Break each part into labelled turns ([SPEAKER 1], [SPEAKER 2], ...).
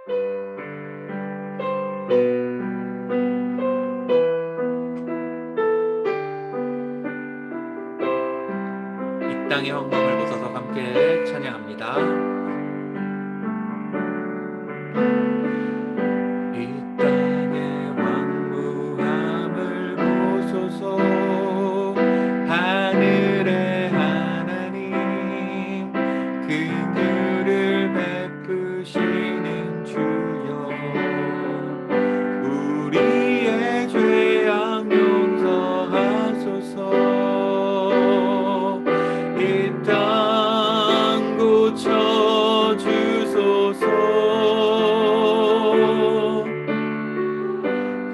[SPEAKER 1] 이 땅의 황망을 벗어서 함께 찬양합니다. 이 땅의 황무함을 보소서. 하늘의 하나님 긍휼을 베푸시는 주여, 우리의 죄악 용서하소서. 이 땅 고쳐주소서.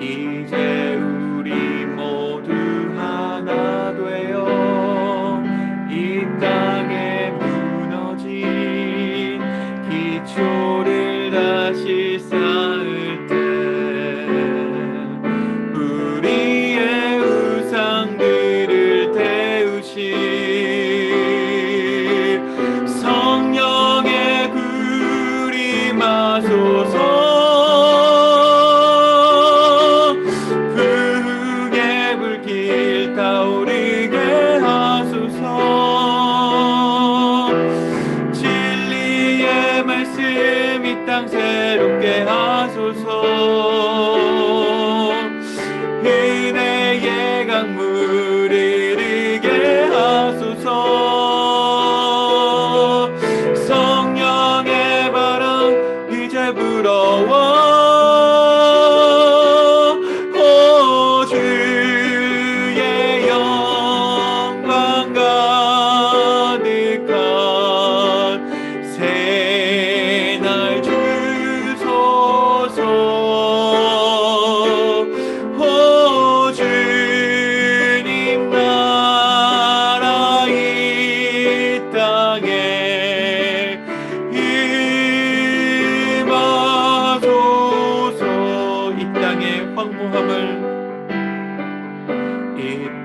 [SPEAKER 1] 이제 우리 모두 하나 되어 이 땅에 무너진 기초를 다시 쌓을 때 우리의 우상들을 태우실 성령의 불이 마소서. 불의 불길 타오르게 하소서. 진리의 말씀 이 땅 새롭게 하소서. 은혜의 강물 흐르게 하소서. 성령의 바람 이제 불어와 오 주의 영광 가득한 새날 주소서. 오 주님 나라 이 땅에 임하소서. 이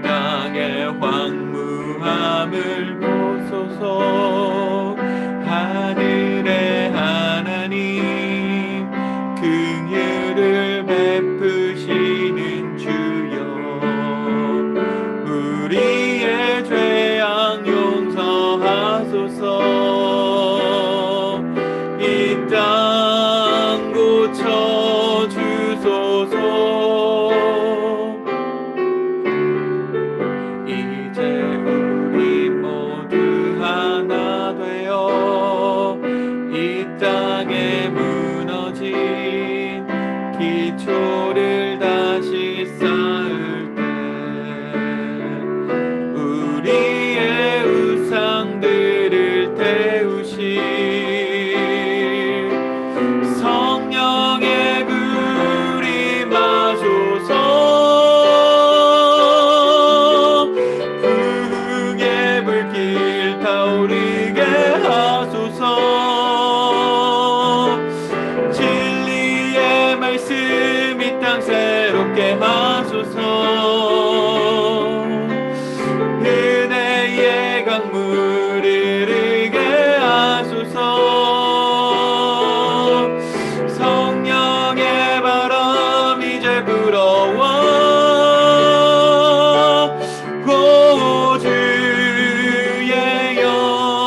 [SPEAKER 1] 땅의 황무함을 보소서. 하늘의 하나님 긍휼을 베푸시는 주여, 우리의 죄악 용서하소서. 이 땅 고쳐주소서. 이제 우리 모두 하나 되어 이 땅에 무너진 기초를 다시 쌓을 때 우리의 우상들을 태우실 성령의 불이 마소서. 불의 불길 타오르게 하소서. 진리의 말씀 이 땅 새롭게 하소서. 은혜의 강물 흐르게 하소서. 성령의 바람 이제 불어와 오 주의 영광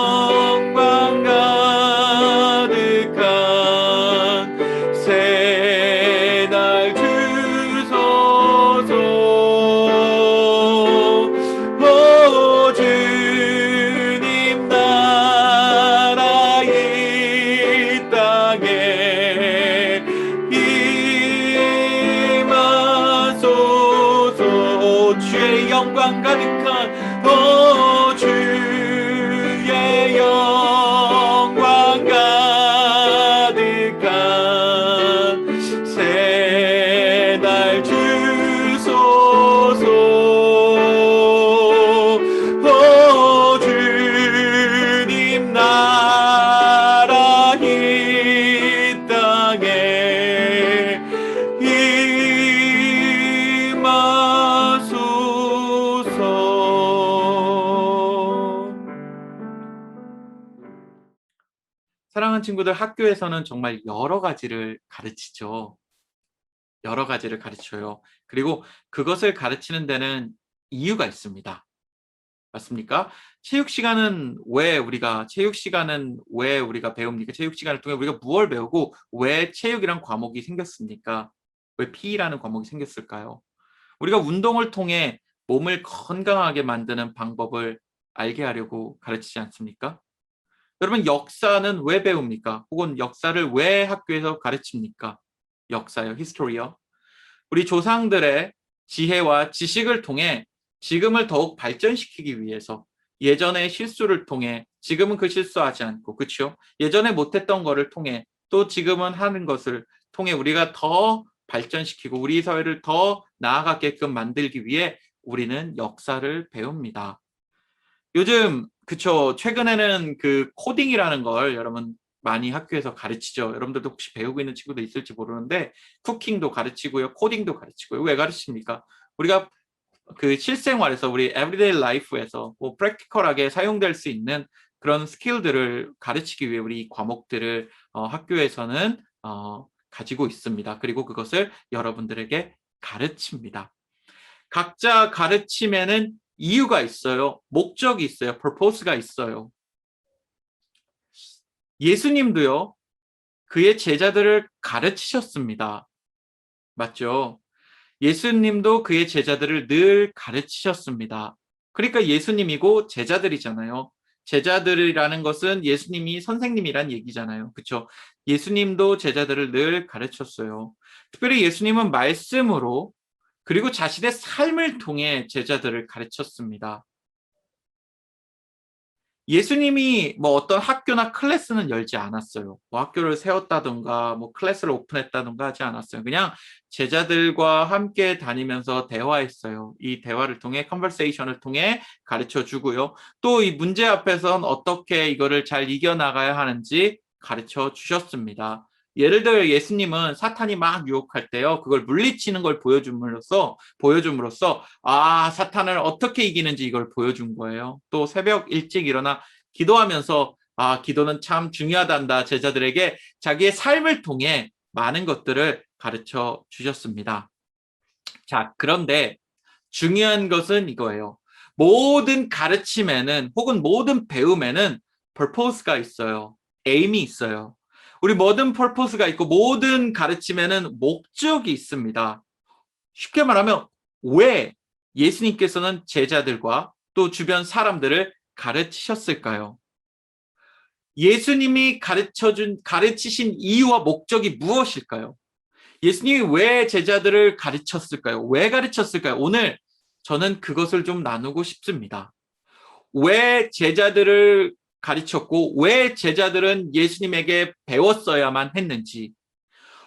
[SPEAKER 1] 사랑하는 친구들, 학교에서는 정말 여러 가지를 가르치죠. 여러 가지를 가르쳐요. 그리고 그것을 가르치는 데는 이유가 있습니다. 맞습니까? 체육 시간은 왜 우리가 배웁니까? 체육 시간을 통해 우리가 무엇을 배우고 왜 체육이란 과목이 생겼습니까? 왜 PE라는 과목이 생겼을까요? 우리가 운동을 통해 몸을 건강하게 만드는 방법을 알게 하려고 가르치지 않습니까? 여러분, 역사는 왜 배웁니까? 혹은 역사를 왜 학교에서 가르칩니까? 역사요, 히스토리요. 우리 조상들의 지혜와 지식을 통해 지금을 더욱 발전시키기 위해서, 예전의 실수를 통해 지금은 그 실수하지 않고, 그렇죠? 예전에 못했던 거를 통해 또 지금은 하는 것을 통해 우리가 더 발전시키고 우리 사회를 더 나아가게끔 만들기 위해 우리는 역사를 배웁니다. 요즘 그쵸, 최근에는 그 코딩이라는 걸 여러분 많이 학교에서 가르치죠. 여러분들도 혹시 배우고 있는 친구도 있을지 모르는데 쿠킹도 가르치고요, 코딩도 가르치고요. 왜 가르칩니까? 우리가 그 실생활에서, 우리 에브리데이 라이프에서 뭐 프랙티컬하게 사용될 수 있는 그런 스킬들을 가르치기 위해 우리 이 과목들을 학교에서는 가지고 있습니다. 그리고 그것을 여러분들에게 가르칩니다. 각자 가르침에는 이유가 있어요. 목적이 있어요. purpose가 있어요. 예수님도요, 그의 제자들을 가르치셨습니다. 맞죠? 예수님도 그의 제자들을 늘 가르치셨습니다. 그러니까 예수님이고 제자들이잖아요. 제자들이라는 것은 예수님이 선생님이란 얘기잖아요. 그렇죠? 예수님도 제자들을 늘 가르쳤어요. 특별히 예수님은 말씀으로, 그리고 자신의 삶을 통해 제자들을 가르쳤습니다. 예수님이 뭐 어떤 학교나 클래스는 열지 않았어요. 뭐 학교를 세웠다든가 뭐 클래스를 오픈했다든가 하지 않았어요. 그냥 제자들과 함께 다니면서 대화했어요. 이 대화를 통해, 컨버세이션을 통해 가르쳐 주고요. 또 이 문제 앞에선 어떻게 이거를 잘 이겨나가야 하는지 가르쳐 주셨습니다. 예를 들어 예수님은 사탄이 막 유혹할 때요, 그걸 물리치는 걸 보여줌으로써 사탄을 어떻게 이기는지 이걸 보여준 거예요. 또 새벽 일찍 일어나 기도하면서 기도는 참 중요하단다, 제자들에게 자기의 삶을 통해 많은 것들을 가르쳐 주셨습니다. 자, 그런데 중요한 것은 이거예요. 모든 가르침에는, 혹은 모든 배움에는 purpose가 있어요. aim이 있어요. 우리 모든 purpose가 있고 모든 가르침에는 목적이 있습니다. 쉽게 말하면 왜 예수님께서는 제자들과 또 주변 사람들을 가르치셨을까요? 예수님이 가르치신 이유와 목적이 무엇일까요? 예수님이 왜 제자들을 가르쳤을까요? 왜 가르쳤을까요? 오늘 저는 그것을 좀 나누고 싶습니다. 왜 제자들을 가르쳤고 왜 제자들은 예수님에게 배웠어야만 했는지,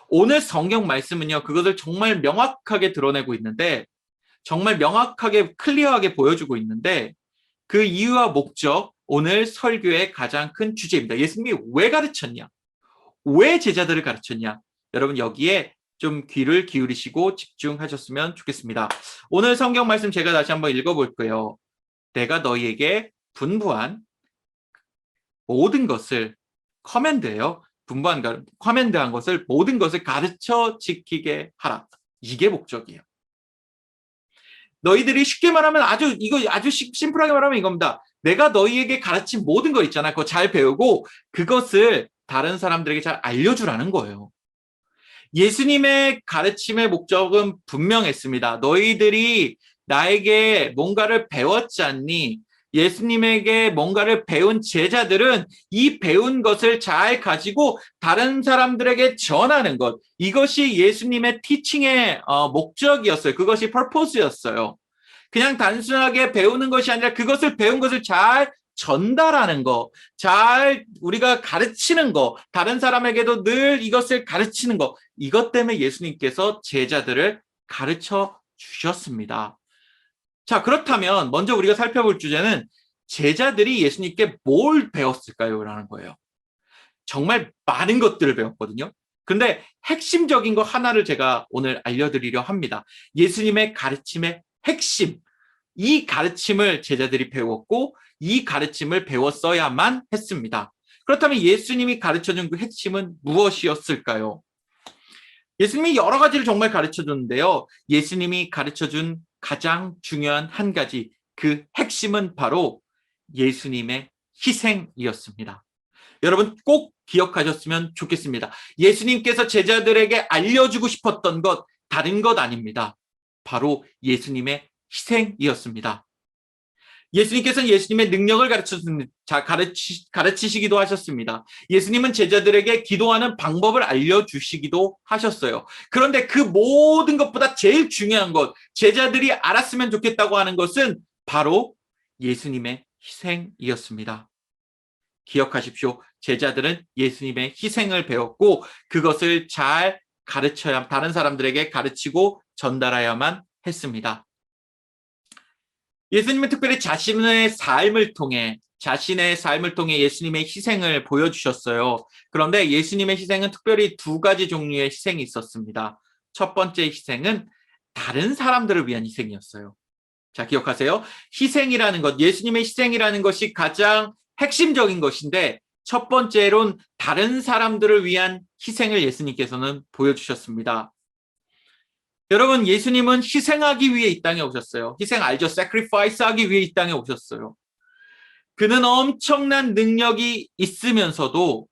[SPEAKER 1] 오늘 성경 말씀은요, 그것을 정말 명확하게 드러내고 있는데, 정말 명확하게 클리어하게 보여주고 있는데, 그 이유와 목적, 오늘 설교의 가장 큰 주제입니다. 예수님이 왜 가르쳤냐? 왜 제자들을 가르쳤냐? 여러분 여기에 좀 귀를 기울이시고 집중하셨으면 좋겠습니다. 오늘 성경 말씀 제가 다시 한번 읽어볼게요. 내가 너희에게 분부한 모든 것을, 커맨드예요. 커맨드한 것을, 모든 것을 가르쳐 지키게 하라. 이게 목적이에요. 너희들이 쉽게 말하면 아주 심플하게 말하면 이겁니다. 내가 너희에게 가르친 모든 거 있잖아. 그거 잘 배우고 그것을 다른 사람들에게 잘 알려주라는 거예요. 예수님의 가르침의 목적은 분명했습니다. 너희들이 나에게 뭔가를 배웠지 않니? 예수님에게 뭔가를 배운 제자들은 이 배운 것을 잘 가지고 다른 사람들에게 전하는 것, 이것이 예수님의 티칭의 목적이었어요. 그것이 purpose였어요. 그냥 단순하게 배우는 것이 아니라 그것을 배운 것을 잘 전달하는 거, 잘 우리가 가르치는 거, 다른 사람에게도 늘 이것을 가르치는 거, 이것 때문에 예수님께서 제자들을 가르쳐 주셨습니다. 자, 그렇다면 먼저 우리가 살펴볼 주제는 제자들이 예수님께 뭘 배웠을까요? 라는 거예요. 정말 많은 것들을 배웠거든요. 근데 핵심적인 거 하나를 제가 오늘 알려드리려 합니다. 예수님의 가르침의 핵심, 이 가르침을 제자들이 배웠고 이 가르침을 배웠어야만 했습니다. 그렇다면 예수님이 가르쳐준 그 핵심은 무엇이었을까요? 예수님이 여러 가지를 정말 가르쳐줬는데요. 예수님이 가르쳐준 가장 중요한 한 가지, 그 핵심은 바로 예수님의 희생이었습니다. 여러분 꼭 기억하셨으면 좋겠습니다. 예수님께서 제자들에게 알려주고 싶었던 것 다른 것 아닙니다. 바로 예수님의 희생이었습니다. 예수님께서는 예수님의 능력을 가르치시기도 하셨습니다. 예수님은 제자들에게 기도하는 방법을 알려주시기도 하셨어요. 그런데 그 모든 것보다 제일 중요한 것, 제자들이 알았으면 좋겠다고 하는 것은 바로 예수님의 희생이었습니다. 기억하십시오. 제자들은 예수님의 희생을 배웠고 그것을 잘 다른 사람들에게 가르치고 전달해야만 했습니다. 예수님은 특별히 자신의 삶을 통해 예수님의 희생을 보여주셨어요. 그런데 예수님의 희생은 특별히 두 가지 종류의 희생이 있었습니다. 첫 번째 희생은 다른 사람들을 위한 희생이었어요. 자, 기억하세요. 희생이라는 것, 예수님의 희생이라는 것이 가장 핵심적인 것인데 첫 번째로는 다른 사람들을 위한 희생을 예수님께서는 보여주셨습니다. 여러분, 예수님은 희생하기 위해 이 땅에 오셨어요. 희생 알죠? sacrifice 하기 위해 이 땅에 오셨어요. 그는 엄청난 능력이 있으면서도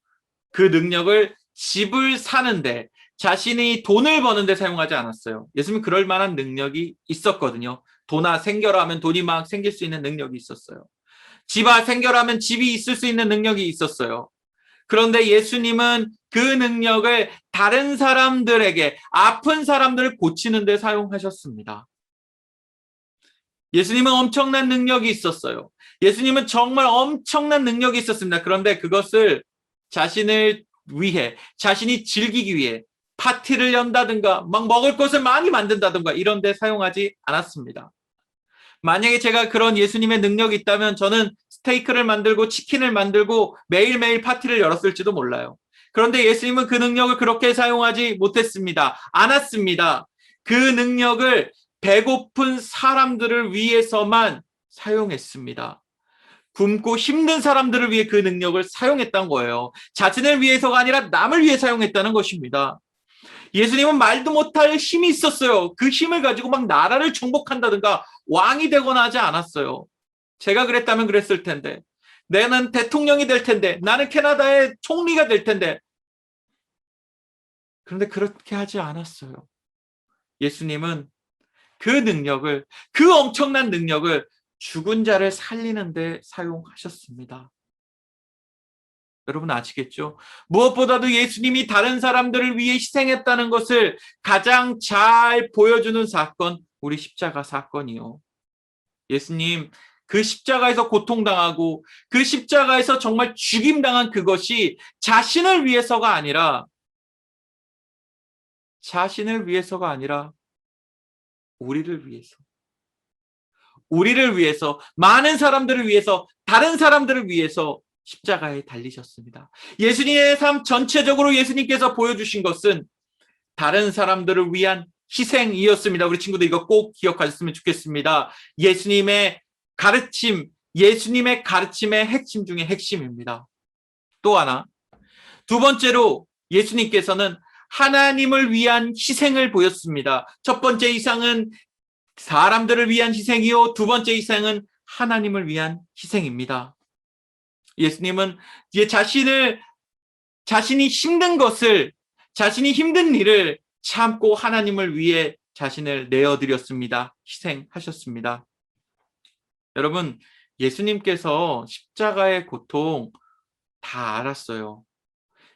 [SPEAKER 1] 그 능력을 집을 사는데 자신이 돈을 버는데 사용하지 않았어요. 예수님은 그럴 만한 능력이 있었거든요. 돈아 생겨라 하면 돈이 막 생길 수 있는 능력이 있었어요. 집아 생겨라 하면 집이 있을 수 있는 능력이 있었어요. 그런데 예수님은 그 능력을 다른 사람들에게, 아픈 사람들을 고치는 데 사용하셨습니다. 예수님은 엄청난 능력이 있었어요. 예수님은 정말 엄청난 능력이 있었습니다. 그런데 그것을 자신을 위해, 자신이 즐기기 위해 파티를 연다든가 막 먹을 것을 많이 만든다든가 이런 데 사용하지 않았습니다. 만약에 제가 그런 예수님의 능력이 있다면 저는 스테이크를 만들고 치킨을 만들고 매일매일 파티를 열었을지도 몰라요. 그런데 예수님은 그 능력을 그렇게 사용하지 못했습니다. 않았습니다. 그 능력을 배고픈 사람들을 위해서만 사용했습니다. 굶고 힘든 사람들을 위해 그 능력을 사용했던 거예요. 자신을 위해서가 아니라 남을 위해 사용했다는 것입니다. 예수님은 말도 못할 힘이 있었어요. 그 힘을 가지고 막 나라를 정복한다든가 왕이 되거나 하지 않았어요. 제가 그랬다면 그랬을 텐데, 나는 대통령이 될 텐데, 나는 캐나다의 총리가 될 텐데. 그런데 그렇게 하지 않았어요. 예수님은 그 능력을, 그 엄청난 능력을 죽은 자를 살리는 데 사용하셨습니다. 여러분 아시겠죠? 무엇보다도 예수님이 다른 사람들을 위해 희생했다는 것을 가장 잘 보여주는 사건, 우리 십자가 사건이요. 예수님 그 십자가에서 고통당하고 그 십자가에서 정말 죽임당한 그것이 자신을 위해서가 아니라 우리를 위해서, 많은 사람들을 위해서, 다른 사람들을 위해서 십자가에 달리셨습니다. 예수님의 삶 전체적으로 예수님께서 보여주신 것은 다른 사람들을 위한 희생이었습니다. 우리 친구들 이거 꼭 기억하셨으면 좋겠습니다. 예수님의 가르침의 핵심 중에 핵심입니다. 또 하나, 두 번째로 예수님께서는 하나님을 위한 희생을 보였습니다. 첫 번째 희생은 사람들을 위한 희생이요, 두 번째 희생은 하나님을 위한 희생입니다. 예수님은 자신이 힘든 일을 참고 하나님을 위해 자신을 내어드렸습니다. 희생하셨습니다. 여러분, 예수님께서 십자가의 고통 다 알았어요.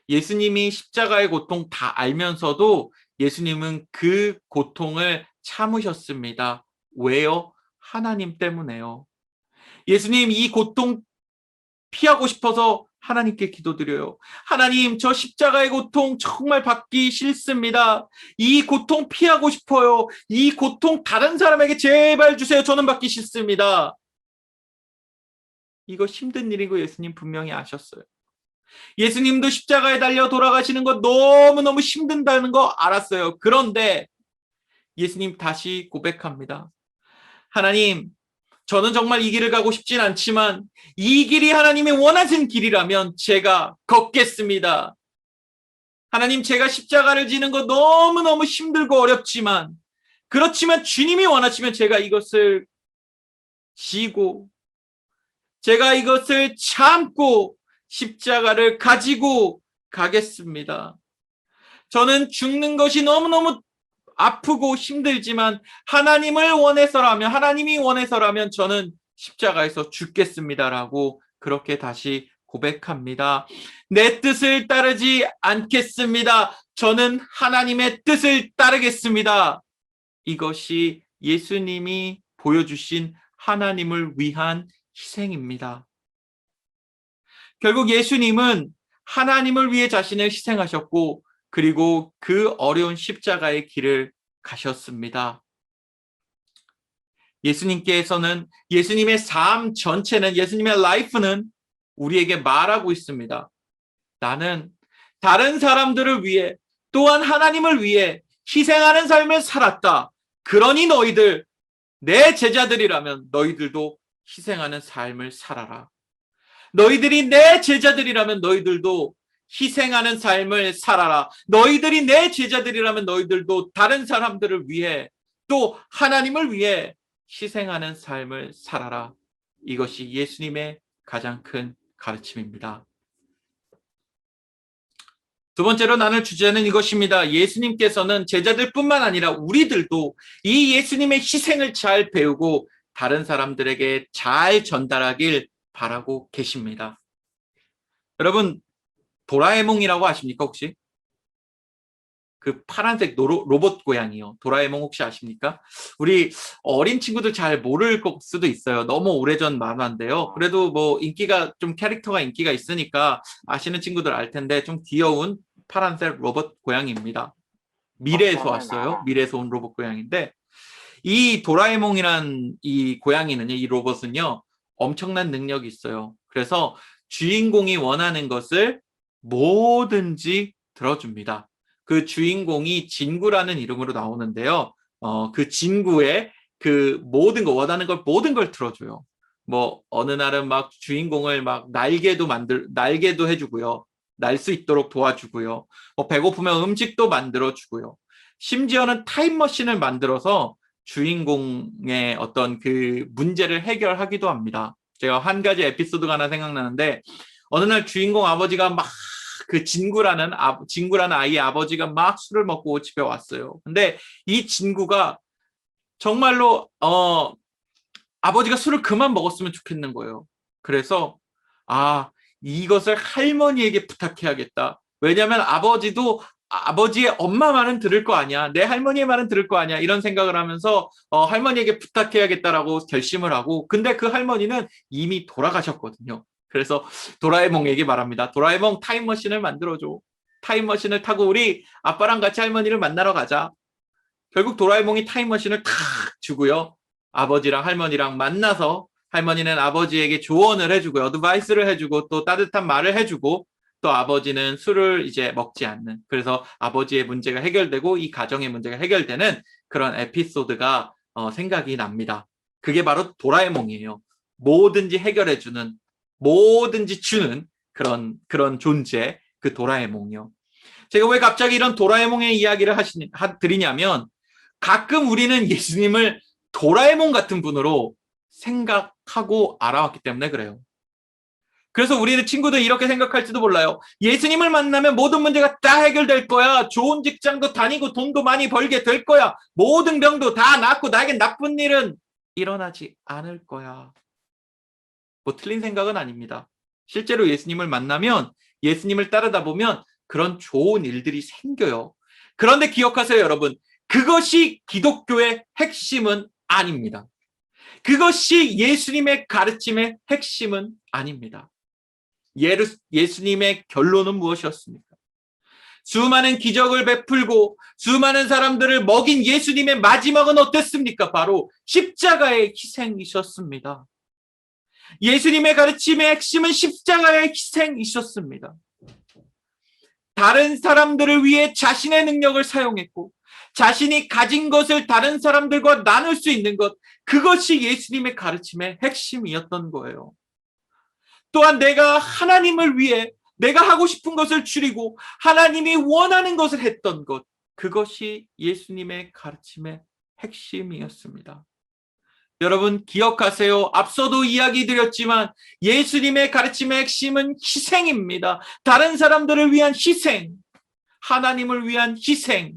[SPEAKER 1] 예수님이 십자가의 고통 다 알면서도 예수님은 그 고통을 참으셨습니다. 왜요? 하나님 때문에요. 예수님 이 고통 피하고 싶어서 하나님께 기도드려요. 하나님, 저 십자가의 고통 정말 받기 싫습니다. 이 고통 피하고 싶어요. 이 고통 다른 사람에게 제발 주세요. 저는 받기 싫습니다. 이거 힘든 일이고 예수님 분명히 아셨어요. 예수님도 십자가에 달려 돌아가시는 거 너무너무 힘든다는 거 알았어요. 그런데 예수님 다시 고백합니다. 하나님, 저는 정말 이 길을 가고 싶진 않지만 이 길이 하나님이 원하신 길이라면 제가 걷겠습니다. 하나님, 제가 십자가를 지는 거 너무너무 힘들고 어렵지만, 그렇지만 주님이 원하시면 제가 이것을 지고, 제가 이것을 참고 십자가를 가지고 가겠습니다. 저는 죽는 것이 너무너무 아프고 힘들지만 하나님이 원해서라면 저는 십자가에서 죽겠습니다라고 그렇게 다시 고백합니다. 내 뜻을 따르지 않겠습니다. 저는 하나님의 뜻을 따르겠습니다. 이것이 예수님이 보여주신 하나님을 위한 희생입니다. 결국 예수님은 하나님을 위해 자신을 희생하셨고, 그리고 그 어려운 십자가의 길을 가셨습니다. 예수님께서는, 예수님의 삶 전체는, 예수님의 라이프는 우리에게 말하고 있습니다. 나는 다른 사람들을 위해, 또한 하나님을 위해 희생하는 삶을 살았다. 그러니 너희들, 내 제자들이라면 너희들도 희생하는 삶을 살아라. 너희들이 내 제자들이라면 너희들도 희생하는 삶을 살아라. 너희들이 내 제자들이라면 너희들도 다른 사람들을 위해, 또 하나님을 위해 희생하는 삶을 살아라. 이것이 예수님의 가장 큰 가르침입니다. 두 번째로 나눌 주제는 이것입니다. 예수님께서는 제자들뿐만 아니라 우리들도 이 예수님의 희생을 잘 배우고 다른 사람들에게 잘 전달하길 바라고 계십니다. 여러분, 도라에몽이라고 아십니까, 혹시? 그 파란색 로봇 고양이요. 도라에몽 혹시 아십니까? 우리 어린 친구들 잘 모를 수도 있어요. 너무 오래전 만화인데요. 그래도 뭐 캐릭터가 인기가 있으니까 아시는 친구들 알 텐데, 좀 귀여운 파란색 로봇 고양이입니다. 미래에서 왔어요. 미래에서 온 로봇 고양이인데, 이 도라에몽이란 이 고양이는요, 이 로봇은요, 엄청난 능력이 있어요. 그래서 주인공이 원하는 것을 뭐든지 들어줍니다. 그 주인공이 진구라는 이름으로 나오는데요. 그 진구의 그 원하는 걸 모든 걸 들어줘요. 뭐 어느 날은 막 주인공을 막 날개도 해주고요. 날 수 있도록 도와주고요. 배고프면 음식도 만들어주고요. 심지어는 타임머신을 만들어서 주인공의 어떤 그 문제를 해결하기도 합니다. 제가 한 가지 에피소드가 하나 생각나는데, 어느 날 주인공 아버지가 막 그 진구라는 아이의 아버지가 막 술을 먹고 집에 왔어요. 근데 이 진구가 정말로 아버지가 술을 그만 먹었으면 좋겠는 거예요. 그래서 이것을 할머니에게 부탁해야겠다. 왜냐하면 아버지의 엄마 말은 들을 거 아니야. 내 할머니의 말은 들을 거 아니야. 이런 생각을 하면서 할머니에게 부탁해야겠다라고 결심을 하고, 근데 그 할머니는 이미 돌아가셨거든요. 그래서 도라에몽에게 말합니다. 도라에몽, 타임머신을 만들어줘. 타임머신을 타고 우리 아빠랑 같이 할머니를 만나러 가자. 결국 도라에몽이 타임머신을 탁 주고요. 아버지랑 할머니랑 만나서 할머니는 아버지에게 조언을 해주고 어드바이스를 해주고 또 따뜻한 말을 해주고, 또 아버지는 술을 이제 먹지 않는, 그래서 아버지의 문제가 해결되고 이 가정의 문제가 해결되는 그런 에피소드가 생각이 납니다. 그게 바로 도라에몽이에요. 뭐든지 해결해주는, 뭐든지 주는 그런 존재, 그 도라에몽이요. 제가 왜 갑자기 이런 도라에몽의 이야기를 드리냐면, 가끔 우리는 예수님을 도라에몽 같은 분으로 생각하고 알아왔기 때문에 그래요. 그래서 우리는 친구들 이렇게 생각할지도 몰라요. 예수님을 만나면 모든 문제가 다 해결될 거야. 좋은 직장도 다니고 돈도 많이 벌게 될 거야. 모든 병도 다 낫고 나에겐 나쁜 일은 일어나지 않을 거야. 뭐 틀린 생각은 아닙니다. 실제로 예수님을 만나면, 예수님을 따르다 보면 그런 좋은 일들이 생겨요. 그런데 기억하세요, 여러분. 그것이 기독교의 핵심은 아닙니다. 그것이 예수님의 가르침의 핵심은 아닙니다. 예수님의 결론은 무엇이었습니까? 수많은 기적을 베풀고 수많은 사람들을 먹인 예수님의 마지막은 어땠습니까? 바로 십자가의 희생이셨습니다. 예수님의 가르침의 핵심은 십자가의 희생이셨습니다. 다른 사람들을 위해 자신의 능력을 사용했고, 자신이 가진 것을 다른 사람들과 나눌 수 있는 것, 그것이 예수님의 가르침의 핵심이었던 거예요. 또한 내가 하나님을 위해 내가 하고 싶은 것을 줄이고 하나님이 원하는 것을 했던 것, 그것이 예수님의 가르침의 핵심이었습니다. 여러분 기억하세요. 앞서도 이야기 드렸지만 예수님의 가르침의 핵심은 희생입니다. 다른 사람들을 위한 희생, 하나님을 위한 희생,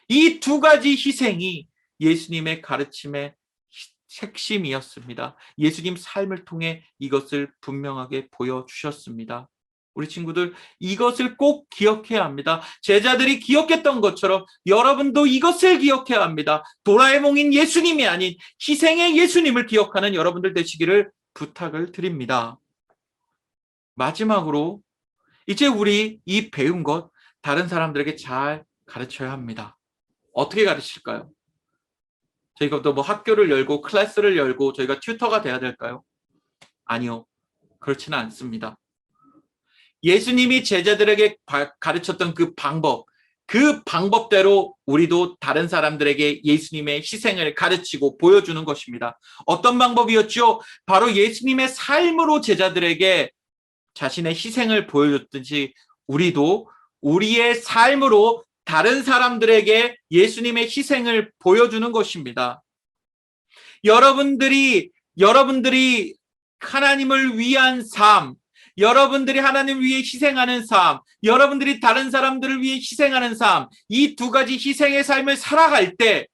[SPEAKER 1] 이 두 가지 희생이 예수님의 가르침의 핵심이었습니다. 예수님 삶을 통해 이것을 분명하게 보여주셨습니다. 우리 친구들 이것을 꼭 기억해야 합니다. 제자들이 기억했던 것처럼 여러분도 이것을 기억해야 합니다. 도라에몽인 예수님이 아닌 희생의 예수님을 기억하는 여러분들 되시기를 부탁을 드립니다. 마지막으로 이제 우리 이 배운 것 다른 사람들에게 잘 가르쳐야 합니다. 어떻게 가르칠까요? 저희가 또 뭐 학교를 열고 클래스를 열고 저희가 튜터가 돼야 될까요? 아니요. 그렇지는 않습니다. 예수님이 제자들에게 가르쳤던 그 방법대로 우리도 다른 사람들에게 예수님의 희생을 가르치고 보여주는 것입니다. 어떤 방법이었죠? 바로 예수님의 삶으로 제자들에게 자신의 희생을 보여줬듯이 우리도 우리의 삶으로 다른 사람들에게 예수님의 희생을 보여주는 것입니다. 여러분들이 하나님을 위한 삶, 여러분들이 하나님을 위해 희생하는 삶, 여러분들이 다른 사람들을 위해 희생하는 삶, 이 두 가지 희생의 삶을 살아갈 때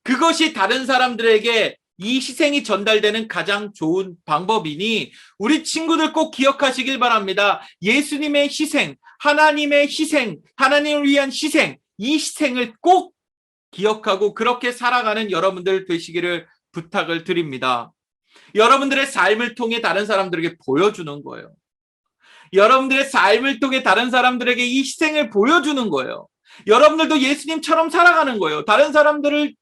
[SPEAKER 1] 그것이 다른 사람들에게 이 희생이 전달되는 가장 좋은 방법이니 우리 친구들 꼭 기억하시길 바랍니다. 예수님의 희생, 하나님의 희생, 하나님을 위한 희생, 이 희생을 꼭 기억하고 그렇게 살아가는 여러분들 되시기를 부탁을 드립니다. 여러분들의 삶을 통해 다른 사람들에게 보여주는 거예요. 여러분들의 삶을 통해 다른 사람들에게 이 희생을 보여주는 거예요. 여러분들도 예수님처럼 살아가는 거예요. 다른 사람들을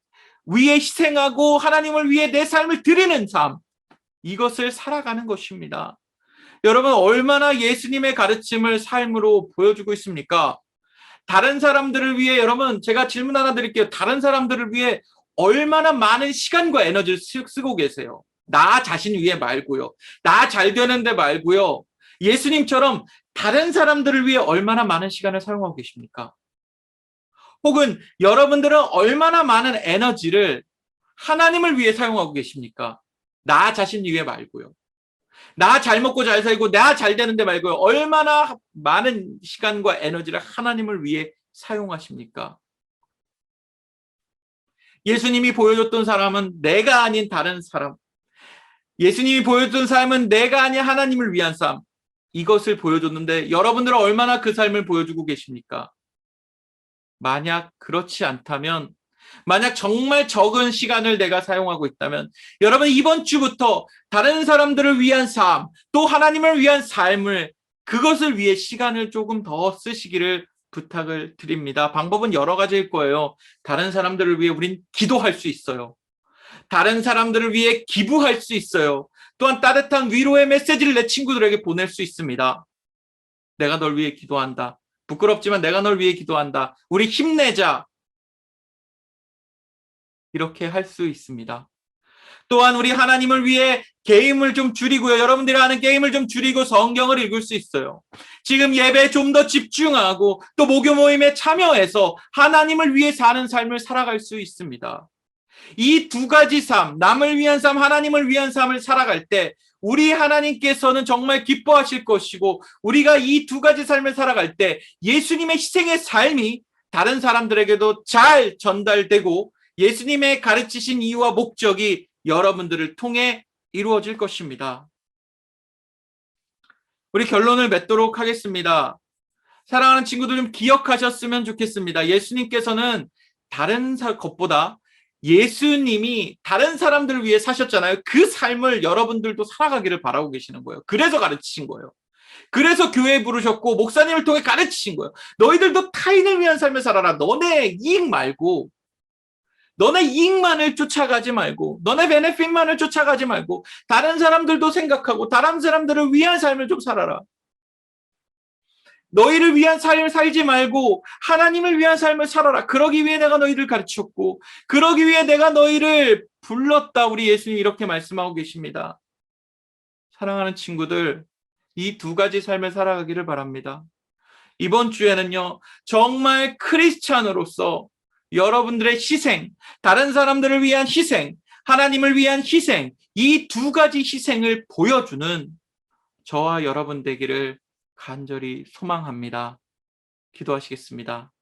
[SPEAKER 1] 위해 희생하고 하나님을 위해 내 삶을 드리는 삶, 이것을 살아가는 것입니다. 여러분 얼마나 예수님의 가르침을 삶으로 보여주고 있습니까? 다른 사람들을 위해 여러분 제가 질문 하나 드릴게요. 다른 사람들을 위해 얼마나 많은 시간과 에너지를 쓰고 계세요? 나 자신 위해 말고요. 나 잘 되는데 말고요. 예수님처럼 다른 사람들을 위해 얼마나 많은 시간을 사용하고 계십니까? 혹은 여러분들은 얼마나 많은 에너지를 하나님을 위해 사용하고 계십니까? 나 자신 위해 말고요. 나 잘 먹고 잘 살고 나 잘 되는데 말고요. 얼마나 많은 시간과 에너지를 하나님을 위해 사용하십니까? 예수님이 보여줬던 사람은 내가 아닌 다른 사람, 예수님이 보여줬던 삶은 내가 아닌 하나님을 위한 삶, 이것을 보여줬는데 여러분들은 얼마나 그 삶을 보여주고 계십니까? 만약 그렇지 않다면, 만약 정말 적은 시간을 내가 사용하고 있다면 여러분 이번 주부터 다른 사람들을 위한 삶, 또 하나님을 위한 삶을 그것을 위해 시간을 조금 더 쓰시기를 부탁을 드립니다. 방법은 여러 가지일 거예요. 다른 사람들을 위해 우린 기도할 수 있어요. 다른 사람들을 위해 기부할 수 있어요. 또한 따뜻한 위로의 메시지를 내 친구들에게 보낼 수 있습니다. 내가 널 위해 기도한다. 부끄럽지만 내가 널 위해 기도한다. 우리 힘내자. 이렇게 할 수 있습니다. 또한 우리 하나님을 위해 게임을 좀 줄이고요. 여러분들이 하는 게임을 좀 줄이고 성경을 읽을 수 있어요. 지금 예배에 좀 더 집중하고 또 목요 모임에 참여해서 하나님을 위해 사는 삶을 살아갈 수 있습니다. 이 두 가지 삶, 남을 위한 삶, 하나님을 위한 삶을 살아갈 때 우리 하나님께서는 정말 기뻐하실 것이고 우리가 이 두 가지 삶을 살아갈 때 예수님의 희생의 삶이 다른 사람들에게도 잘 전달되고 예수님의 가르치신 이유와 목적이 여러분들을 통해 이루어질 것입니다. 우리 결론을 맺도록 하겠습니다. 사랑하는 친구들 좀 기억하셨으면 좋겠습니다. 예수님께서는 다른 것보다 예수님이 다른 사람들을 위해 사셨잖아요. 그 삶을 여러분들도 살아가기를 바라고 계시는 거예요. 그래서 가르치신 거예요. 그래서 교회에 부르셨고 목사님을 통해 가르치신 거예요. 너희들도 타인을 위한 삶을 살아라. 너네 이익 말고, 너네 이익만을 쫓아가지 말고, 너네 베네핏만을 쫓아가지 말고 다른 사람들도 생각하고 다른 사람들을 위한 삶을 좀 살아라. 너희를 위한 삶을 살지 말고 하나님을 위한 삶을 살아라. 그러기 위해 내가 너희를 가르쳤고 그러기 위해 내가 너희를 불렀다. 우리 예수님 이렇게 말씀하고 계십니다. 사랑하는 친구들, 이 두 가지 삶을 살아가기를 바랍니다. 이번 주에는요, 정말 크리스찬으로서 여러분들의 희생, 다른 사람들을 위한 희생, 하나님을 위한 희생, 이 두 가지 희생을 보여주는 저와 여러분 되기를 간절히 소망합니다. 기도하시겠습니다.